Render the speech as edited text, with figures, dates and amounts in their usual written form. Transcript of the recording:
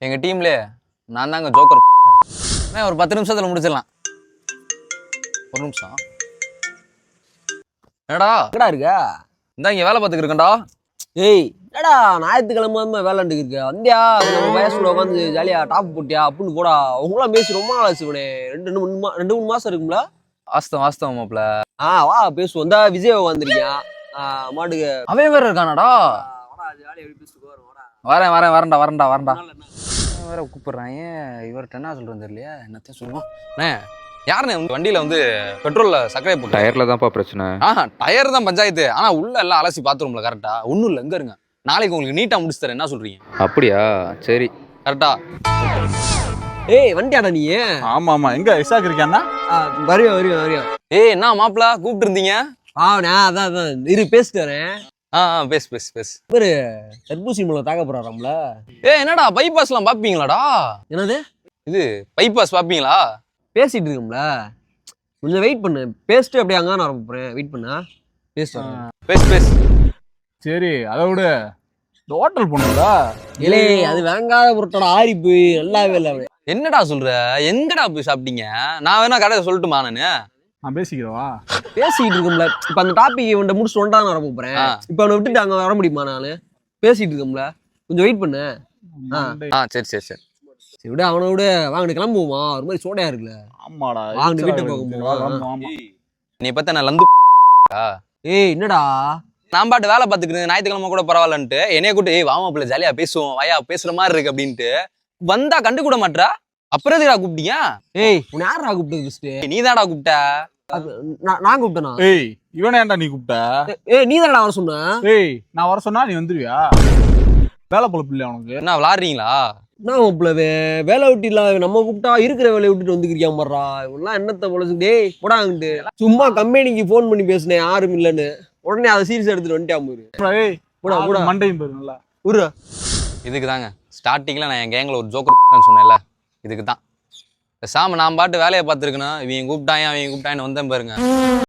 எங்க டீம்ல நான் தாங்க ஜோக்கர். ஒரு 10 நிமிஷத்துல முடிச்சிடலாம். ஒரு நிமிஷம். என்னடா எங்கடா இருக்க? இந்த இங்க வேலை பார்த்துக்கிட்டு இருக்கேன்டா. ஏய் என்னடா ஞாயிற்றுக்கிழமை வேலைண்டுக்கு இருக்க வந்தியா? நம்ம வயசுல உட்காந்து ஜாலியா டாப் போட்டியா அப்படின்னு போடா. உங்களாம் பேசி ரொம்ப நாள் ஆச்சு இவனே. 2-3 மாசம் இருக்கும்ல? வாஸ்தவம் மாப்ள. வா பேசுவோம். வந்தா விஜய் வந்திருக்கியா மாட்டுக்கு அவன் வேற இருக்கானாடா. வரேன்டா வேற கூப்பிடுறான். இவர்கிட்ட என்ன சொல்றேன் தெரியலையா? என்னத்தையும் சொல்லுவோம். யாருன்னு வண்டியில வந்து பெட்ரோல்ல சர்க்கரை போட்டு டயர்ல தான்ப்பா பிரச்சனை. டயர் தான் பஞ்சாயத்து. ஆனா உள்ள எல்லாம் அலசி பாத்ரூம்ல கரெக்டா ஒண்ணும் இல்ல. எங்க இருங்க, நாளைக்கு உங்களுக்கு நீட்டா முடிச்சு தரேன். என்ன சொல்றீங்க? அப்படியா? சரி கரெக்டா. ஏய் வண்டியாடா நீ? ஆமா எங்க இசாக் இருக்கியாண்ணா? வருவியா? ஏய் என்ன மாப்பிள கூப்பிட்டு இருந்தீங்க? அதான் இரு பேசிட்டு வரேன். பேசு. இவரு தர்பூசி மூலம் தாக்க போறாராம்ல. என்னடா பைபாஸ் எல்லாம் பாப்பீங்களாடா? என்னது இது பைபாஸ் பாப்பீங்களா? பேசிட்டு இருக்கோம்ல, கொஞ்சம் வெயிட் பண்ணு. பேசிட்டு அப்படியே அங்க நான் போறேன். வெயிட் பண்ணா பேசு. சரி அதை விட இந்த ஹோட்டல் போனோம்ல. இலே அது வாங்காத பொருட்டோட ஆறி போய் நல்லாவே இல்லை. என்னடா சொல்ற? எங்கடா போய் சாப்பிட்டீங்க? நான் வேணா கடையை சொல்லட்டுமா? நான் பேசிக்கிறவா? பேசிட்டு இருக்கோம்ல. இப்ப அந்த டாபிக் இவன்ட்ட முடிச்சுட்டு ஒன்றா நான் வர போறேன். இப்ப அவனை விட்டுட்டு அங்க வர முடியுமா? நானு பேசிட்டு இருக்கோம்ல, கொஞ்சம் வெயிட் பண்ணு. சரி சரி விட அவனை விட. வாங்கிட்டு கிளம்புவோமா? ஒரு மாதிரி சோடையா இருக்குல்ல. ஆமாடா வாங்கிட்டு வீட்டை போகும். நீ பத்த நான் லந்து. ஏய் என்னடா நான் பாட்டு வேலை பார்த்துக்கிட்டு ஞாயிற்றுக்கிழமை கூட பரவாயில்லன்ட்டு என்னைய கூட்டு வாமாப்பிள்ள ஜாலியா பேசுவோம், வாயா பேசுற மாதிரி இருக்கு அப்படின்ட்டு வந்தா கண்டு கூட மாட்டா. அப்புறம் எதுடா கூப்பிட்டீங்க? ஏய் உன்னை யாரா கூப்பிட்டது? நீ தான்டா கூப்பிட்ட. நான் கூப்பிட்டேனா? ஏய் இவனை ஏன்டா நீ கூப்பிட்ட? ஏய் நீ தானடா வர சொன்ன. ஏய் நான் வர சொன்னா நீ வந்துருவியா? வேலை பொழப்பு இல்லையா உனக்கு? என்ன விளாடுறீங்களா? என்ன மாப்பிள்ளவே வேலை விட்டு இல்ல, நம்ம கூப்பிட்டா இருக்கிற வேலையை விட்டுட்டு வந்துக்கிறியா மாறா? இவெல்லாம் என்னத்த பொழைச்சு? டேய் போடாங்கிட்டு சும்மா கம்பெனிக்கு போன் பண்ணி பேசினேன் யாரும் இல்லைன்னு. உடனே அதை சீரியஸ் எடுத்துட்டு வந்துட்டான். ஏய் போடா மண்டையும் போயிரு நல்லா. இதுக்கு தாங்க ஸ்டார்டிங்ல நான் என் கேங்கில் ஒரு ஜோக்கர் சொன்னேன்ல, இதுக்கு தான். சாம நான் பாட்டு வேலையை பார்த்துருக்கணும். இவங்க கூப்பிட்டாங்க வந்தேன் பாருங்க.